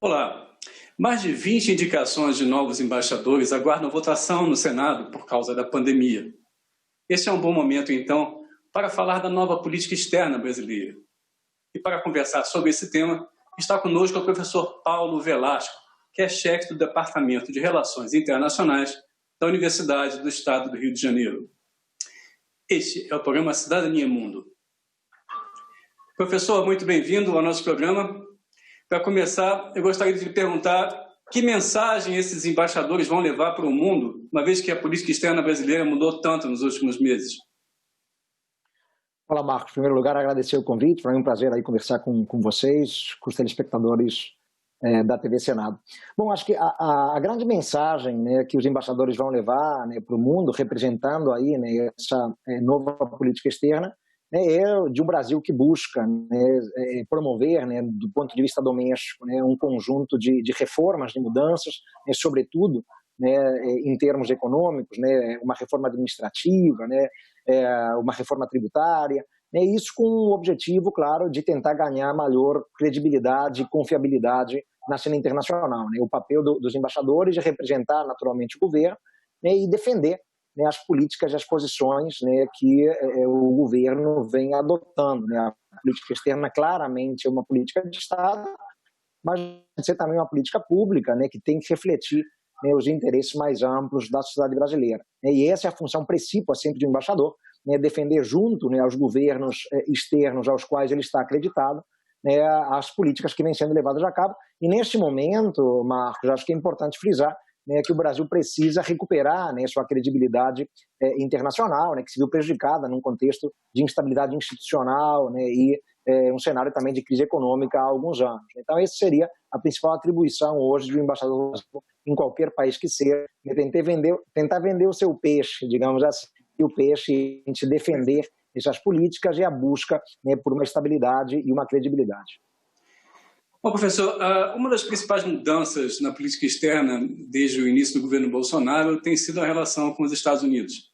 Olá. Mais de 20 indicações de novos embaixadores aguardam votação no Senado por causa da pandemia. Este é um bom momento, então, para falar da nova política externa brasileira. E para conversar sobre esse tema, está conosco o professor Paulo Velasco, que é chefe do Departamento de Relações Internacionais da Universidade do Estado do Rio de Janeiro. Este é o programa Cidadania Mundo. Professor, muito bem-vindo ao nosso programa. Para começar, eu gostaria de lhe perguntar que mensagem esses embaixadores vão levar para o mundo, uma vez que a política externa brasileira mudou tanto nos últimos meses. Olá, Marcos. Em primeiro lugar, agradecer o convite. Para mim é um prazer aí conversar com vocês, com os telespectadores da TV Senado. Bom, acho que a grande mensagem, né, que os embaixadores vão levar, né, para o mundo, representando aí, né, essa nova política externa, é de um Brasil que busca, né, promover, né, do ponto de vista doméstico, né, um conjunto de reformas, de mudanças, né, sobretudo, né, em termos econômicos, né, uma reforma administrativa, né, uma reforma tributária, né, isso com o objetivo, claro, de tentar ganhar maior credibilidade e confiabilidade na cena internacional. Né, o papel dos embaixadores é representar naturalmente o governo, né, e defender, né, as políticas e as posições, né, que o governo vem adotando. Né. A política externa claramente é uma política de Estado, mas pode ser também uma política pública, né, que tem que refletir, né, os interesses mais amplos da sociedade brasileira. E essa é a função principal sempre de um embaixador, né, defender junto, né, aos governos externos aos quais ele está acreditado, né, as políticas que vêm sendo levadas a cabo. E neste momento, Marcos, acho que é importante frisar, né, que o Brasil precisa recuperar, né, sua credibilidade internacional, né, que se viu prejudicada num contexto de instabilidade institucional, né, e um cenário também de crise econômica há alguns anos. Então, essa seria a principal atribuição hoje de um embaixador em qualquer país que seja, né, tentar vender o seu peixe, digamos assim, e o peixe, a gente defender essas políticas e a busca, né, por uma estabilidade e uma credibilidade. Bom, professor, uma das principais mudanças na política externa desde o início do governo Bolsonaro tem sido a relação com os Estados Unidos.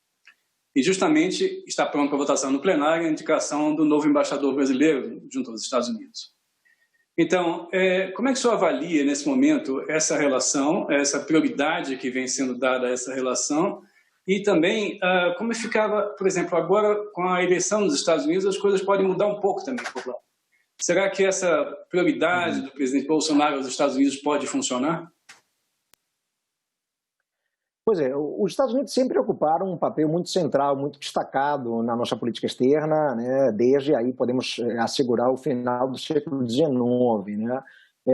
E justamente está pronto para votação no plenário a indicação do novo embaixador brasileiro junto aos Estados Unidos. Então, como é que o senhor avalia nesse momento essa relação, essa prioridade que vem sendo dada a essa relação e também como ficava, por exemplo, agora com a eleição nos Estados Unidos as coisas podem mudar um pouco também por lá. Será que essa prioridade do presidente Bolsonaro aos Estados Unidos pode funcionar? Pois é, os Estados Unidos sempre ocuparam um papel muito central, muito destacado na nossa política externa, né, desde aí podemos assegurar o final do século XIX. Né.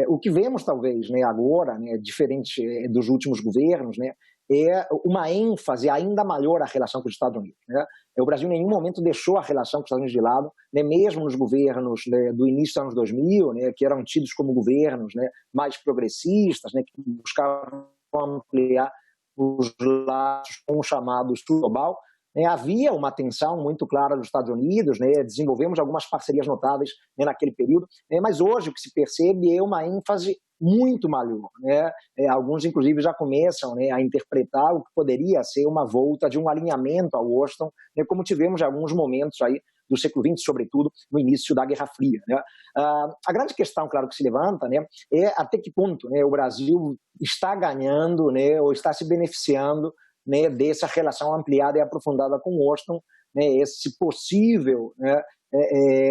O que vemos talvez, né, agora, né, diferente dos últimos governos, né, é uma ênfase ainda maior à relação com os Estados Unidos. Né. O Brasil em nenhum momento deixou a relação com os Estados Unidos de lado, né, mesmo nos governos, né, do início dos anos 2000, né, que eram tidos como governos, né, mais progressistas, né, que buscavam ampliar os laços com o chamado sul global, né, havia uma tensão muito clara dos Estados Unidos, né, desenvolvemos algumas parcerias notáveis, né, naquele período, né, mas hoje o que se percebe é uma ênfase muito maior. Né, alguns, inclusive, já começam, né, a interpretar o que poderia ser uma volta de um alinhamento a Washington, né, como tivemos em alguns momentos aí do século XX, sobretudo no início da Guerra Fria. Né. A grande questão, claro, que se levanta, né, é até que ponto, né, o Brasil está ganhando, né, ou está se beneficiando, né, dessa relação ampliada e aprofundada com Washington, né, esse possível, né,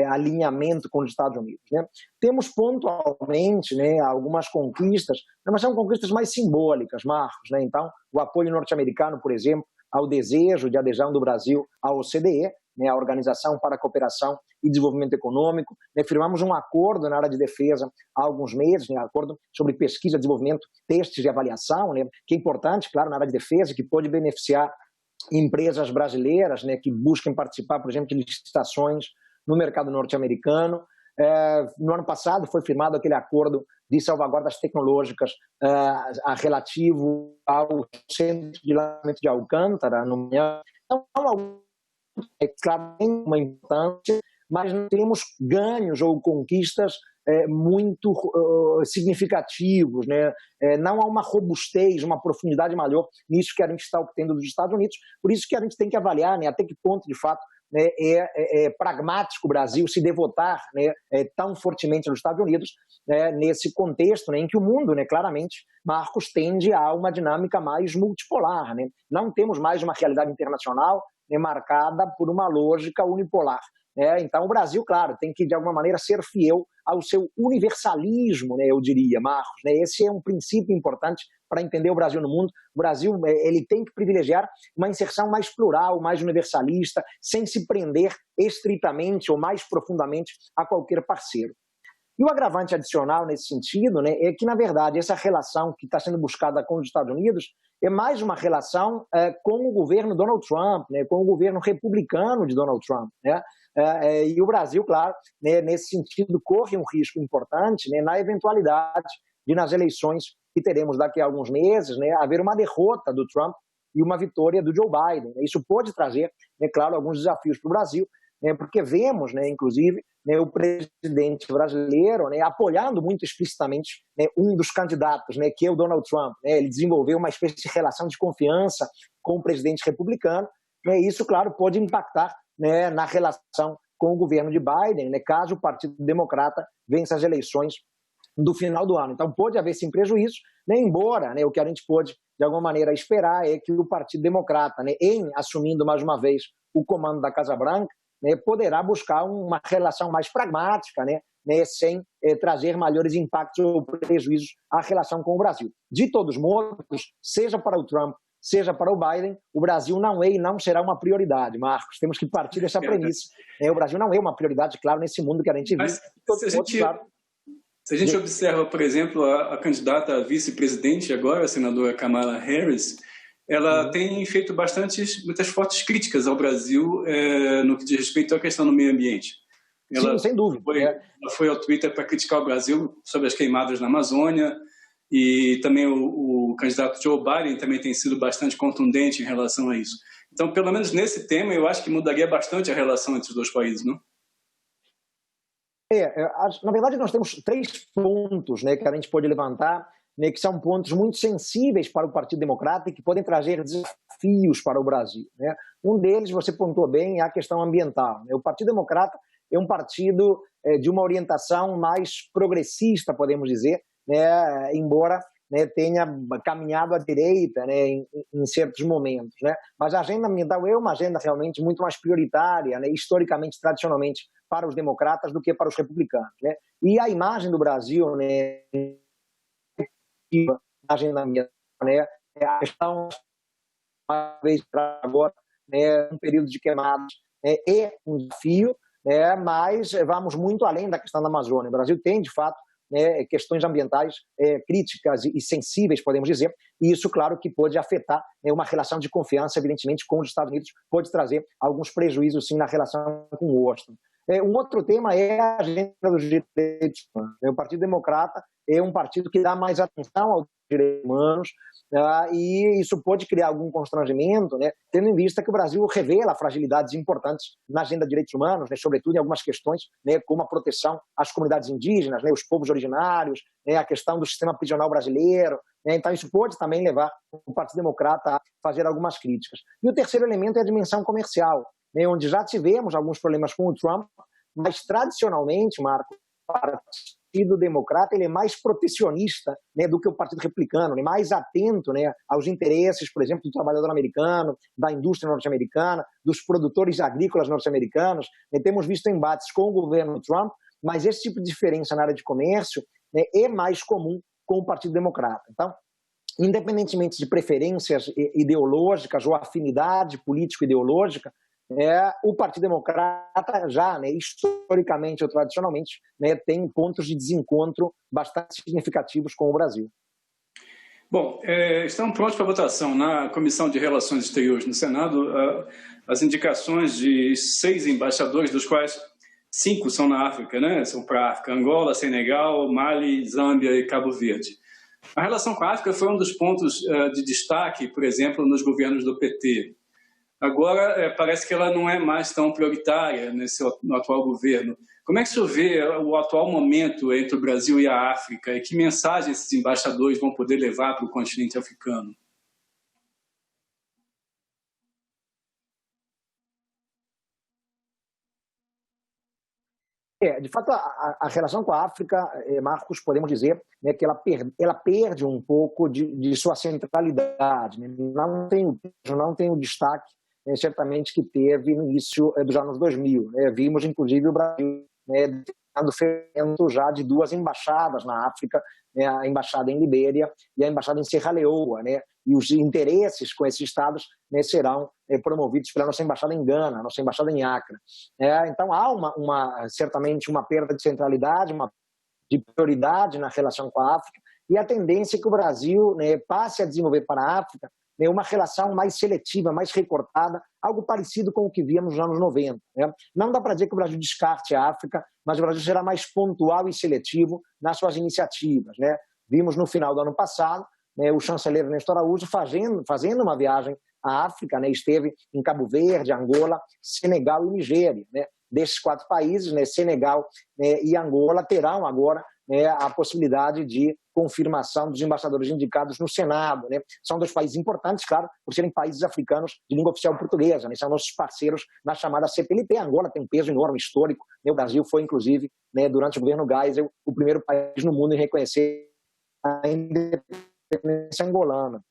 alinhamento com os Estados Unidos. Né. Temos pontualmente, né, algumas conquistas, mas são conquistas mais simbólicas, Marcos. Né. Então, o apoio norte-americano, por exemplo, ao desejo de adesão do Brasil à OCDE, né, a Organização para a Cooperação e Desenvolvimento Econômico, né, firmamos um acordo na área de defesa há alguns meses, né, acordo sobre pesquisa, desenvolvimento, testes e avaliação, né, que é importante, claro, na área de defesa, que pode beneficiar empresas brasileiras, né, que busquem participar, por exemplo, de licitações no mercado norte-americano. No ano passado foi firmado aquele acordo de salvaguardas tecnológicas relativo ao centro de lançamento de Alcântara, no Miami. Então, claro, tem uma importância, mas não temos ganhos ou conquistas muito significativos, né? Não há uma robustez, uma profundidade maior nisso que a gente está obtendo dos Estados Unidos, por isso que a gente tem que avaliar, né, até que ponto, de fato, né, é pragmático o Brasil se devotar, né, tão fortemente aos Estados Unidos, né, nesse contexto, né, em que o mundo, né, claramente, Marcos, tende a uma dinâmica mais multipolar. Né? Não temos mais uma realidade internacional, né, marcada por uma lógica unipolar. Então, o Brasil, claro, tem que, de alguma maneira, ser fiel ao seu universalismo, né, eu diria, Marcos. Né? Esse é um princípio importante para entender o Brasil no mundo. O Brasil ele tem que privilegiar uma inserção mais plural, mais universalista, sem se prender estritamente ou mais profundamente a qualquer parceiro. E o agravante adicional nesse sentido, né, é que, na verdade, essa relação que está sendo buscada com os Estados Unidos é mais uma relação com o governo Donald Trump, né, com o governo republicano de Donald Trump. Né? E o Brasil, claro, né, nesse sentido, corre um risco importante, né, na eventualidade de, nas eleições que teremos daqui a alguns meses, né, haver uma derrota do Trump e uma vitória do Joe Biden. Isso pode trazer, né, claro, alguns desafios para o Brasil, né, porque vemos, né, inclusive, né, o presidente brasileiro, né, apoiando muito explicitamente, né, um dos candidatos, né, que é o Donald Trump. Né, ele desenvolveu uma espécie de relação de confiança com o presidente republicano. Né, isso, claro, pode impactar, né, na relação com o governo de Biden, né, caso o Partido Democrata vença as eleições do final do ano. Então, pode haver sim prejuízo, né, embora, né, o que a gente pode, de alguma maneira, esperar é que o Partido Democrata, né, em assumindo mais uma vez o comando da Casa Branca, né, poderá buscar uma relação mais pragmática, né, sem trazer maiores impactos ou prejuízos à relação com o Brasil. De todos modos, seja para o Trump, seja para o Biden, o Brasil não é e não será uma prioridade, Marcos. Temos que partir dessa premissa. O Brasil não é uma prioridade, claro, nesse mundo que a gente vive. Se a gente observa, por exemplo, a candidata a vice-presidente agora, a senadora Kamala Harris, ela tem feito muitas fortes críticas ao Brasil no que diz respeito à questão do meio ambiente. Sim, sem dúvida. Ela foi ao Twitter para criticar o Brasil sobre as queimadas na Amazônia, e também o candidato Joe Biden também tem sido bastante contundente em relação a isso. Então, pelo menos nesse tema, eu acho que mudaria bastante a relação entre os dois países, não? Na verdade, nós temos 3 pontos, né, que a gente pode levantar, né, que são pontos muito sensíveis para o Partido Democrata e que podem trazer desafios para o Brasil. Né? Um deles, você pontuou bem, é a questão ambiental. Né? O Partido Democrata é um partido de uma orientação mais progressista, podemos dizer, né, embora, né, tenha caminhado à direita, né, em certos momentos. Né? Mas a agenda ambiental é uma agenda realmente muito mais prioritária, né, historicamente, tradicionalmente, para os democratas do que para os republicanos. Né? E a imagem do Brasil, né, na agenda ambiental, né, a questão, uma vez para agora, né, um período de queimadas, é um desafio, né, mas vamos muito além da questão da Amazônia. O Brasil tem, de fato, né, questões ambientais críticas e sensíveis, podemos dizer, e isso, claro, que pode afetar, né, uma relação de confiança, evidentemente, com os Estados Unidos, pode trazer alguns prejuízos, sim, na relação com Washington. Um outro tema é a agenda dos direitos humanos. O Partido Democrata é um partido que dá mais atenção aos direitos humanos, e isso pode criar algum constrangimento, né, tendo em vista que o Brasil revela fragilidades importantes na agenda de direitos humanos, né, sobretudo em algumas questões, né, como a proteção às comunidades indígenas, né, os povos originários, né, a questão do sistema prisional brasileiro. Né, então isso pode também levar o Partido Democrata a fazer algumas críticas. E o terceiro elemento é a dimensão comercial, né, onde já tivemos alguns problemas com o Trump, mas tradicionalmente, Marco, o Partido Democrata ele é mais protecionista, né, do que o Partido Republicano, né, mais atento, né, aos interesses, por exemplo, do trabalhador americano, da indústria norte-americana, dos produtores agrícolas norte-americanos. Né, temos visto embates com o governo Trump, mas esse tipo de diferença na área de comércio, né, é mais comum com o Partido Democrata. Então, independentemente de preferências ideológicas ou afinidade político-ideológica, o Partido Democrata já, né, historicamente ou tradicionalmente, né, tem pontos de desencontro bastante significativos com o Brasil. Bom, estamos prontos para votação na Comissão de Relações Exteriores no Senado as indicações de 6 embaixadores, dos quais 5 são na África, né? São para a África: Angola, Senegal, Mali, Zâmbia e Cabo Verde. A relação com a África foi um dos pontos de destaque, por exemplo, nos governos do PT. Agora, parece que ela não é mais tão prioritária no atual governo. Como é que o senhor vê o atual momento entre o Brasil e a África e que mensagem esses embaixadores vão poder levar para o continente africano? De fato, a relação com a África, Marcos, podemos dizer, né, que ela perde um pouco de sua centralidade, né? Não tem o destaque, né, certamente, que teve no início dos anos 2000. Né? Vimos, inclusive, o Brasil, né, tendo já de 2 embaixadas na África, né, a embaixada em Libéria e a embaixada em Serra Leoa, né? E os interesses com esses estados, né, serão promovidos pela nossa embaixada em Gana, nossa embaixada em Acre. Então há certamente uma perda de centralidade, de prioridade na relação com a África, e a tendência é que o Brasil, né, passe a desenvolver para a África, né, uma relação mais seletiva, mais recortada, algo parecido com o que víamos nos anos 90. Né? Não dá para dizer que o Brasil descarte a África, mas o Brasil será mais pontual e seletivo nas suas iniciativas. Né? Vimos no final do ano passado, né, o chanceler Ernesto Araújo fazendo uma viagem à África, né, esteve em Cabo Verde, Angola, Senegal e Nigéria. Né? Desses 4 países, né, Senegal, né, e Angola terão agora, né, a possibilidade de confirmação dos embaixadores indicados no Senado. Né? São 2 países importantes, claro, por serem países africanos de língua oficial portuguesa. Né? São nossos parceiros na chamada CPLP. Angola tem um peso enorme, histórico. Né? O Brasil foi, inclusive, né, durante o governo Geisel, o primeiro país no mundo em reconhecer a independência angolana.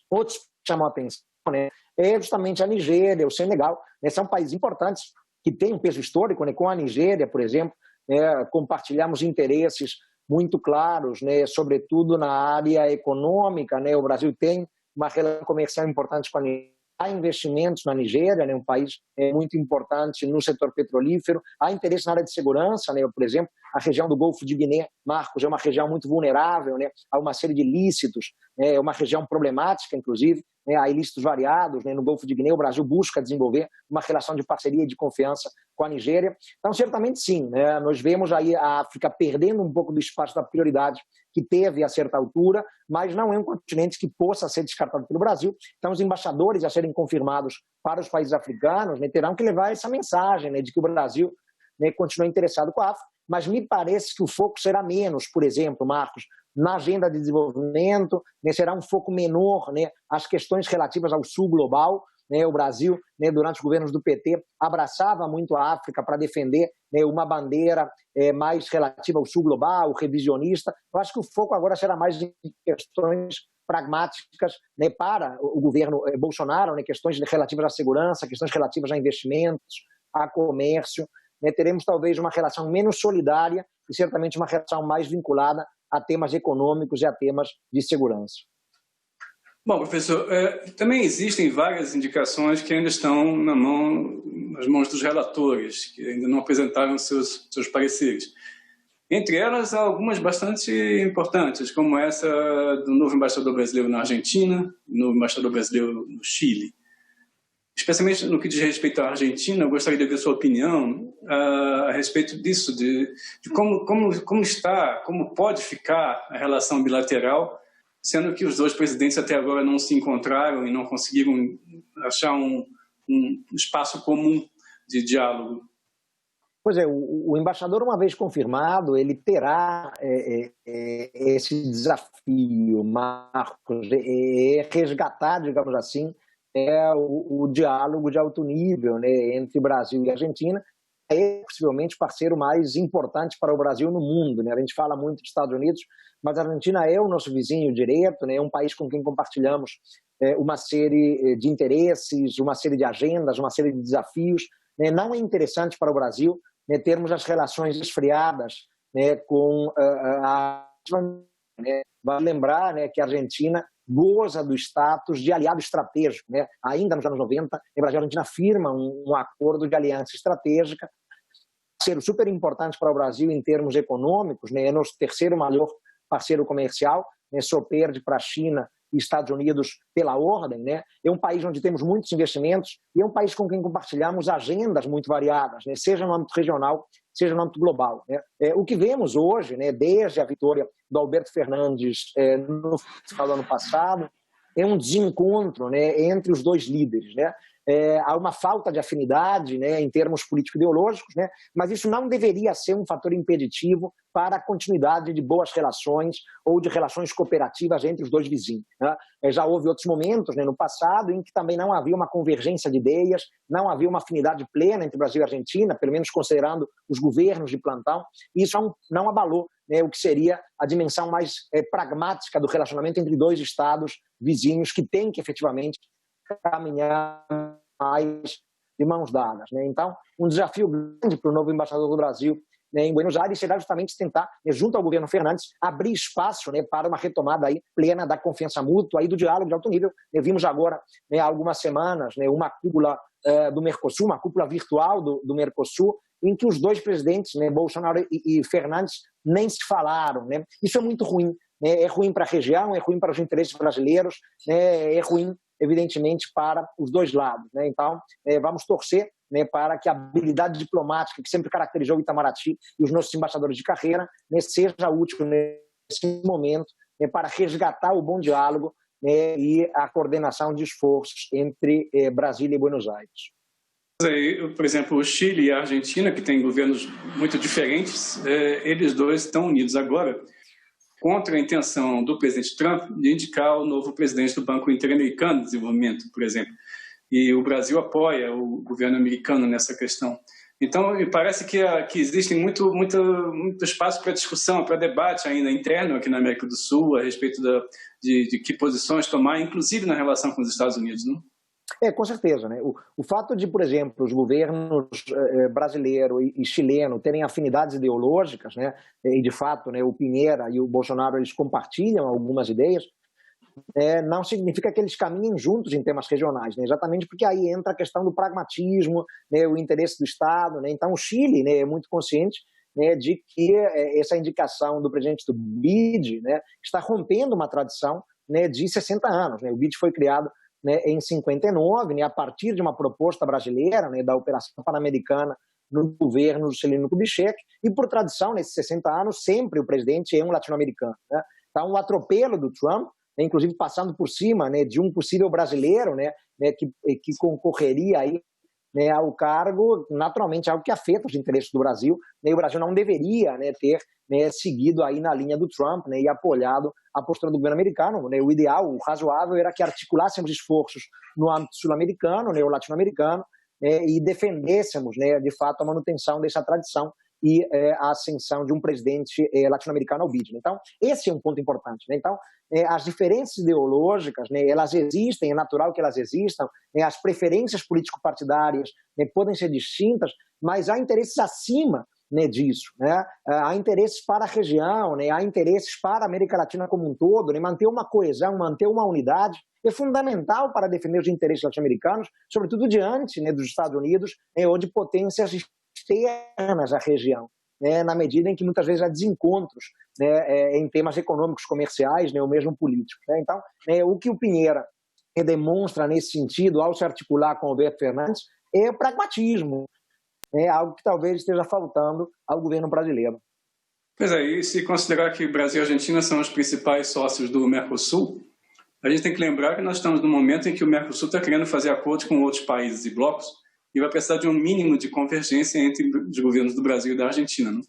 Outros que chamam a atenção, né, é justamente a Nigéria, o Senegal. Né? São países importantes que têm um peso histórico. Né? Com a Nigéria, por exemplo, né, compartilhamos interesses muito claros, né, sobretudo na área econômica. Né? O Brasil tem uma relação comercial importante com a Nigéria. Há investimentos na Nigéria, né, um país muito importante no setor petrolífero. Há interesse na área de segurança, né, por exemplo, a região do Golfo de Guiné, Marcos, é uma região muito vulnerável, né, há uma série de ilícitos, é uma região problemática, inclusive, né, há ilícitos variados, né, no Golfo de Guiné. O Brasil busca desenvolver uma relação de parceria e de confiança com a Nigéria. Então, certamente sim, né, nós vemos aí a África perdendo um pouco do espaço da prioridade que teve a certa altura, mas não é um continente que possa ser descartado pelo Brasil. Então, os embaixadores a serem confirmados para os países africanos, né, terão que levar essa mensagem, né, de que o Brasil, né, continua interessado com a África, mas me parece que o foco será menos, por exemplo, Marcos, na agenda de desenvolvimento, né, será um foco menor, né, as questões relativas ao sul global. Né, o Brasil, né, durante os governos do PT, abraçava muito a África para defender, né, uma bandeira mais relativa ao sul global, revisionista. Eu acho que o foco agora será mais em questões pragmáticas, né, para o governo Bolsonaro, né, questões relativas à segurança, questões relativas a investimentos, a comércio. Né, teremos talvez uma relação menos solidária e certamente uma relação mais vinculada a temas econômicos e a temas de segurança. Bom, professor, também existem várias indicações que ainda estão nas mãos dos relatores, que ainda não apresentaram seus pareceres. Entre elas, há algumas bastante importantes, como essa do novo embaixador brasileiro na Argentina, do novo embaixador brasileiro no Chile. Especialmente no que diz respeito à Argentina, eu gostaria de ouvir a sua opinião a respeito disso, de como está, como pode ficar a relação bilateral, sendo que os 2 presidentes até agora não se encontraram e não conseguiram achar um espaço comum de diálogo. Pois é, o embaixador, uma vez confirmado, ele terá esse desafio, Marcos, resgatar, digamos assim, o diálogo de alto nível, né, entre Brasil e Argentina. É possivelmente o parceiro mais importante para o Brasil no mundo. Né? A gente fala muito dos Estados Unidos, mas a Argentina é o nosso vizinho direto, né? É um país com quem compartilhamos uma série de interesses, uma série de agendas, uma série de desafios. Né? Não é interessante para o Brasil, né, termos as relações esfriadas, né, com a né? Vale lembrar, né, que a Argentina goza do status de aliado estratégico. Né? Ainda nos anos 90, o Brasil e a Argentina firmam um acordo de aliança estratégica, ser super importante para o Brasil em termos econômicos, né? É nosso 3º maior parceiro comercial, né? Só perde para a China e Estados Unidos pela ordem. Né? É um país onde temos muitos investimentos e é um país com quem compartilhamos agendas muito variadas, né? Seja no âmbito regional, seja no âmbito global. Né? O que vemos hoje, né, desde a vitória do Alberto Fernandes no final do ano passado, é um desencontro, né, entre os dois líderes, né? Há uma falta de afinidade, né, em termos político-ideológicos, né, mas isso não deveria ser um fator impeditivo para a continuidade de boas relações ou de relações cooperativas entre os dois vizinhos, né? Já houve outros momentos, né, no passado em que também não havia uma convergência de ideias, não havia uma afinidade plena entre Brasil e Argentina, pelo menos considerando os governos de plantão, e isso não abalou, né, o que seria a dimensão mais pragmática do relacionamento entre dois estados vizinhos que têm que efetivamente caminhar mais de mãos dadas, né? Então, um desafio grande para o novo embaixador do Brasil, né, em Buenos Aires será justamente tentar, né, junto ao governo Fernandes, abrir espaço, né, para uma retomada aí plena da confiança mútua e do diálogo de alto nível. Vimos agora, né, há algumas semanas, né, uma cúpula do Mercosul, uma cúpula virtual do Mercosul, em que os dois presidentes, né, Bolsonaro e Fernandes, nem se falaram, né? Isso é muito ruim, né? É ruim para a região, é ruim para os interesses brasileiros, né? É ruim, evidentemente, para os dois lados, né? Então, vamos torcer, né, para que a habilidade diplomática que sempre caracterizou o Itamaraty e os nossos embaixadores de carreira, né, seja útil nesse momento, né, para resgatar o bom diálogo, né, e a coordenação de esforços entre Brasília e Buenos Aires. Por exemplo, o Chile e a Argentina, que têm governos muito diferentes, eles dois estão unidos agora contra a intenção do presidente Trump de indicar o novo presidente do Banco Interamericano de Desenvolvimento, por exemplo. E o Brasil apoia o governo americano nessa questão. Então, me parece que existe muito espaço para discussão, para debate ainda interno aqui na América do Sul a respeito de que posições tomar, inclusive na relação com os Estados Unidos, não? Com certeza, né? O fato de, por exemplo, os governos brasileiro e chileno terem afinidades ideológicas, né? E de fato, né, o Piñera e o Bolsonaro eles compartilham algumas ideias, não significa que eles caminhem juntos em temas regionais, né? Exatamente porque aí entra a questão do pragmatismo, né, o interesse do Estado, né? Então o Chile, né, é muito consciente, né, de que essa indicação do presidente do BID, né, está rompendo uma tradição, né, de 60 anos. Né? O BID foi criado, né, em 59, né, a partir de uma proposta brasileira, né, da Operação Pan-Americana no governo do Juscelino Kubitschek, e por tradição, nesses 60 anos, sempre o presidente é um latino-americano. Né? Então, o atropelo do Trump, né, inclusive passando por cima, né, de um possível brasileiro, né, que concorreria aí, né, ao cargo, naturalmente, algo que afeta os interesses do Brasil, né, e o Brasil não deveria, né, ter, né, seguido aí na linha do Trump, né, e apoiado a postura do governo americano. Né, o ideal, o razoável, era que articulássemos esforços no âmbito sul-americano, né, ou latino-americano, né, e defendêssemos, né, de fato, a manutenção dessa tradição e a ascensão de um presidente latino-americano ao BID. Então, esse é um ponto importante. Né? Então, as diferenças ideológicas, né, elas existem, é natural que elas existam, né, as preferências político-partidárias, né, podem ser distintas, mas há interesses acima, né, disso. Né? Há interesses para a região, né, há interesses para a América Latina como um todo, né, manter uma coesão, manter uma unidade é fundamental para defender os interesses latino-americanos, sobretudo diante, né, dos Estados Unidos, né, ou de potências externas à região, né, na medida em que muitas vezes há desencontros, né, em temas econômicos, comerciais, né, ou mesmo políticos. Né? Então, o que o Piñera demonstra nesse sentido, ao se articular com o Alberto Fernandes, é pragmatismo, algo que talvez esteja faltando ao governo brasileiro. Pois é, e se considerar que Brasil e Argentina são os principais sócios do Mercosul, a gente tem que lembrar que nós estamos num momento em que o Mercosul está querendo fazer acordos com outros países e blocos, e vai precisar de um mínimo de convergência entre os governos do Brasil e da Argentina, não?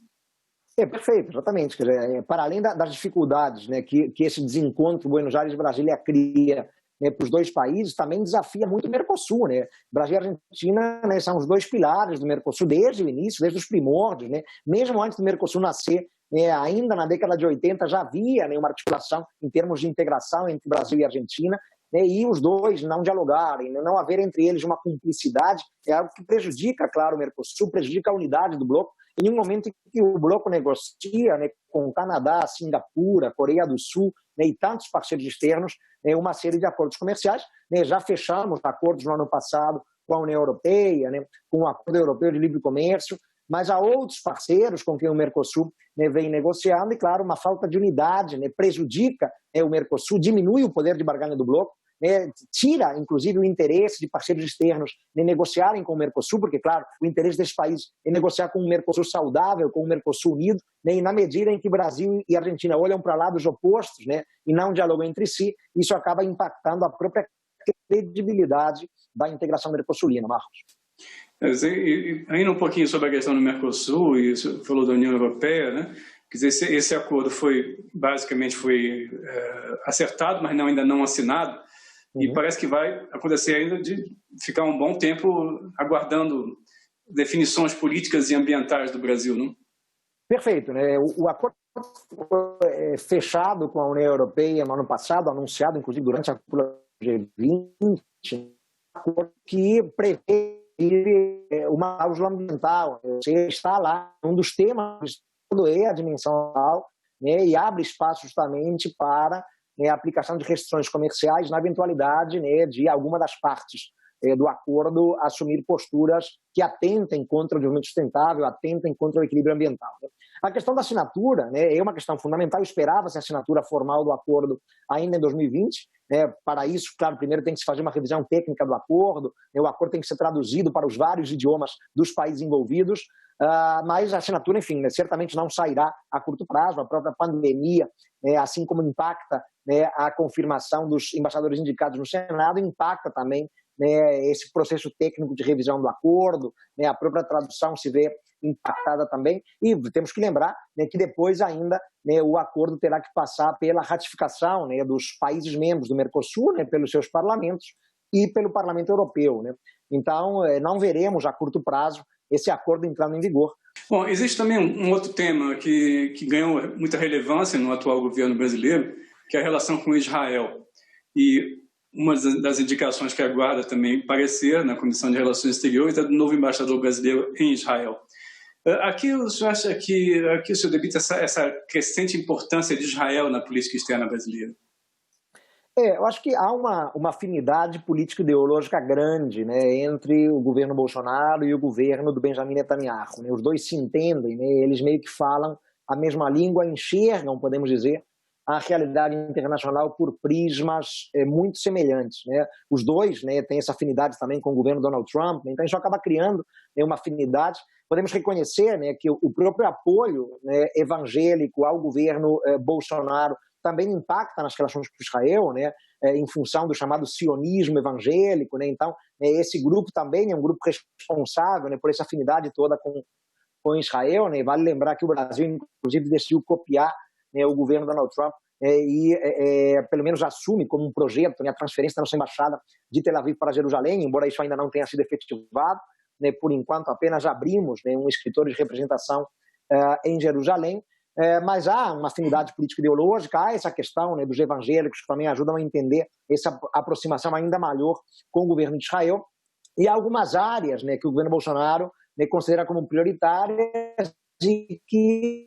Perfeito, exatamente. Quer dizer, para além das dificuldades, né, que esse desencontro Buenos Aires e Brasília cria, né, para os dois países, também desafia muito o Mercosul. Né? Brasil e Argentina, né, são os dois pilares do Mercosul desde o início, desde os primórdios. Né? Mesmo antes do Mercosul nascer, né, ainda na década de 80 já havia, né, uma articulação em termos de integração entre Brasil e Argentina, né, e os dois não dialogarem, não haver entre eles uma cumplicidade, é algo que prejudica, claro, o Mercosul, prejudica a unidade do bloco, em um momento em que o bloco negocia, né, com Canadá, Singapura, Coreia do Sul, né, e tantos parceiros externos, uma série de acordos comerciais. Né, já fechamos acordos no ano passado com a União Europeia, né, com o Acordo Europeu de Livre Comércio, mas há outros parceiros com quem o Mercosul, né, vem negociando, e claro, uma falta de unidade, né, prejudica, o Mercosul, diminui o poder de barganha do bloco, né, tira, inclusive, o interesse de parceiros externos em negociarem com o Mercosul, porque, claro, o interesse desse país é negociar com um Mercosul saudável, com um Mercosul unido, né, e na medida em que Brasil e Argentina olham para lados opostos, né, e não dialogam entre si, isso acaba impactando a própria credibilidade da integração mercosulina, Marcos. Ainda um pouquinho sobre a questão do Mercosul, e você falou da União Europeia, né? Quer dizer, esse acordo basicamente foi acertado, mas ainda não assinado, e parece que vai acontecer ainda de ficar um bom tempo aguardando definições políticas e ambientais do Brasil, não? Perfeito, né? O acordo foi fechado com a União Europeia no ano passado, anunciado inclusive durante a cúpula do G20, que prevê uma cláusula ambiental. Você está lá, um dos temas é a dimensão ambiental, né, e abre espaço justamente para, né, a aplicação de restrições comerciais na eventualidade, né, de alguma das partes do acordo assumir posturas que atentem contra o desenvolvimento sustentável, atentem contra o equilíbrio ambiental. A questão da assinatura, né, é uma questão fundamental. Esperava-se a assinatura formal do acordo ainda em 2020. Né, para isso, claro, primeiro tem que se fazer uma revisão técnica do acordo, né, o acordo tem que ser traduzido para os vários idiomas dos países envolvidos, mas a assinatura, enfim, né, certamente não sairá a curto prazo. A própria pandemia, assim como impacta, né, a confirmação dos embaixadores indicados no Senado, impacta também, né, esse processo técnico de revisão do acordo, né, a própria tradução se vê impactada também, e temos que lembrar, né, que depois ainda, né, o acordo terá que passar pela ratificação, né, dos países membros do Mercosul, né, pelos seus parlamentos e pelo Parlamento Europeu, né. Então, não veremos a curto prazo esse acordo entrando em vigor. Bom, existe também um outro tema que ganhou muita relevância no atual governo brasileiro, que é a relação com Israel. E uma das indicações que aguarda também parecer na Comissão de Relações Exteriores é do novo embaixador brasileiro em Israel. Aqui o senhor acha que aqui o senhor debita essa crescente importância de Israel na política externa brasileira? Eu acho que há uma afinidade político-ideológica grande, né, entre o governo Bolsonaro e o governo do Benjamin Netanyahu. Né? Os dois se entendem, né, eles meio que falam a mesma língua, enxergam, podemos dizer, a realidade internacional por prismas muito semelhantes. Né? Os dois, né, têm essa afinidade também com o governo Donald Trump, né? Então isso acaba criando, né, uma afinidade. Podemos reconhecer, né, que o próprio apoio, né, evangélico ao governo Bolsonaro também impacta nas relações com Israel, né, em função do chamado sionismo evangélico. Né? Então, esse grupo também é um grupo responsável, né, por essa afinidade toda com Israel. Né? Vale lembrar que o Brasil, inclusive, decidiu copiar, né, o governo Donald Trump pelo menos assume como um projeto, né, a transferência da nossa embaixada de Tel Aviv para Jerusalém, embora isso ainda não tenha sido efetivado. Né, por enquanto, apenas abrimos, né, um escritório de representação em Jerusalém. Mas há uma afinidade político-ideológica, há essa questão, né, dos evangélicos que também ajudam a entender essa aproximação ainda maior com o governo de Israel, e há algumas áreas, né, que o governo Bolsonaro, né, considera como prioritárias e que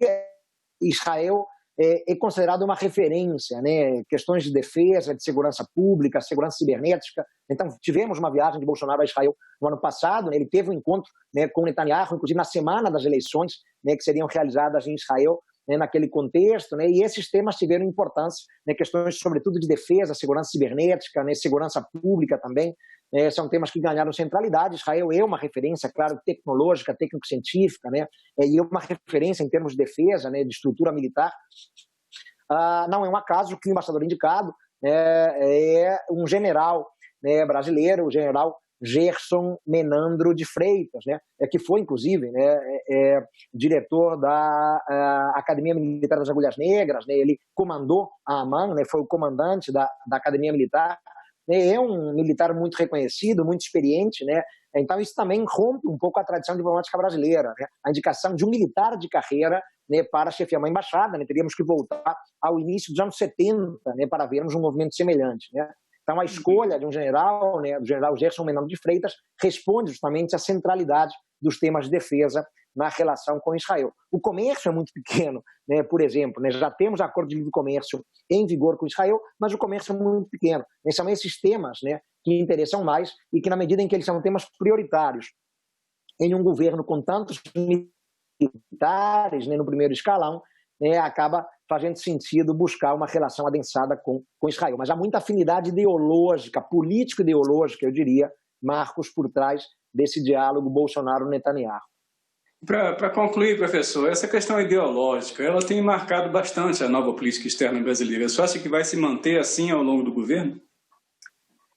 Israel é considerado uma referência, né, questões de defesa, de segurança pública, segurança cibernética. Então, tivemos uma viagem de Bolsonaro a Israel no ano passado, né, ele teve um encontro, né, com Netanyahu, inclusive na semana das eleições, né, que seriam realizadas em Israel, né, naquele contexto, né, e esses temas tiveram importância, né, questões sobretudo de defesa, segurança cibernética, né, segurança pública também, né, são temas que ganharam centralidade. Israel é uma referência, claro, tecnológica, técnico-científica, né, e é uma referência em termos de defesa, né, de estrutura militar. Não é um acaso que o embaixador indicado, né, é um general, né, brasileiro, o general Gerson Menandro de Freitas, né, que foi, inclusive, né, diretor da Academia Militar das Agulhas Negras. Né, ele comandou a AMAN, né, foi o comandante da Academia Militar, né, é um militar muito reconhecido, muito experiente. Né, então isso também rompe um pouco a tradição diplomática brasileira. Né, a indicação de um militar de carreira, né, para chefiar uma embaixada, né, teríamos que voltar ao início dos anos 70, né, para vermos um movimento semelhante. Né. Então, a escolha de um general, né, do general Gerson Menandro de Freitas, responde justamente à centralidade dos temas de defesa na relação com Israel. O comércio é muito pequeno, né, por exemplo, né, já temos acordo de livre comércio em vigor com Israel, mas o comércio é muito pequeno. São esses temas, né, que interessam mais e que, na medida em que eles são temas prioritários em um governo com tantos militares, né, no primeiro escalão, acaba fazendo sentido buscar uma relação adensada com Israel. Mas há muita afinidade ideológica, político-ideológica, eu diria, Marcos, por trás desse diálogo Bolsonaro-Netanyahu. Para concluir, professor, essa questão ideológica, ela tem marcado bastante a nova política externa brasileira. Você acha que vai se manter assim ao longo do governo?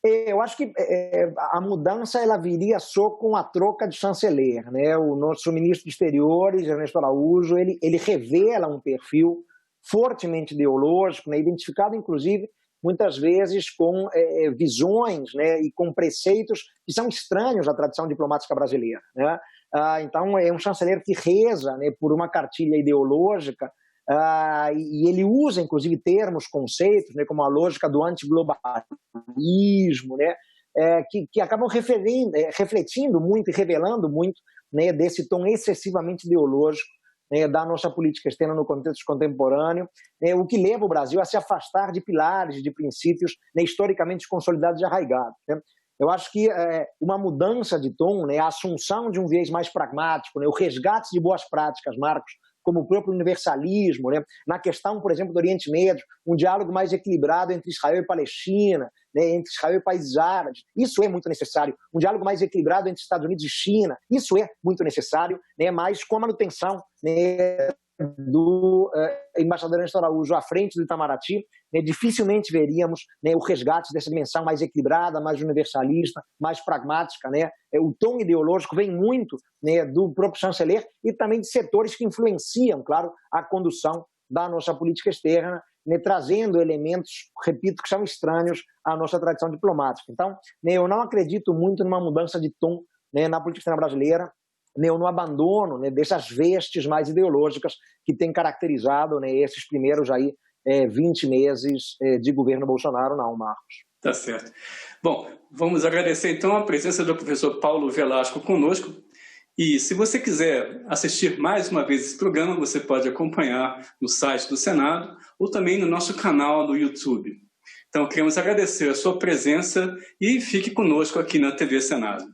Eu acho que a mudança ela viria só com a troca de chanceler, né? O nosso ministro de Exteriores, Ernesto Araújo, ele revela um perfil fortemente ideológico, né? Identificado, inclusive, muitas vezes com visões, né? E com preceitos que são estranhos à tradição diplomática brasileira, né? Então, é um chanceler que reza, né, por uma cartilha ideológica, e ele usa, inclusive, termos, conceitos, né, como a lógica do antiglobalismo, né, que acabam refletindo muito e revelando muito, né, desse tom excessivamente ideológico, né, da nossa política externa no contexto contemporâneo, né, o que leva o Brasil a se afastar de pilares, de princípios, né, historicamente consolidados e arraigados, né. Eu acho que uma mudança de tom, né, a assunção de um viés mais pragmático, né, o resgate de boas práticas, Marcos, como o próprio universalismo, né, na questão, por exemplo, do Oriente Médio, um diálogo mais equilibrado entre Israel e Palestina, né, entre Israel e países árabes, isso é muito necessário. Um diálogo mais equilibrado entre Estados Unidos e China, isso é muito necessário, né, mas com a manutenção, né, do embaixador Ernesto Araújo à frente do Itamaraty, né, dificilmente veríamos, né, o resgate dessa dimensão mais equilibrada, mais universalista, mais pragmática, né? O tom ideológico vem muito, né, do próprio chanceler e também de setores que influenciam, claro, a condução da nossa política externa, né, trazendo elementos, repito, que são estranhos à nossa tradição diplomática. Então, né, eu não acredito muito numa mudança de tom, né, na política externa brasileira, no abandono, né, dessas vestes mais ideológicas que têm caracterizado, né, esses primeiros aí, 20 meses de governo Bolsonaro, não, Marcos. Tá certo. Bom, vamos agradecer então a presença do professor Paulo Velasco conosco. E se você quiser assistir mais uma vez esse programa, você pode acompanhar no site do Senado ou também no nosso canal do YouTube. Então, queremos agradecer a sua presença e fique conosco aqui na TV Senado.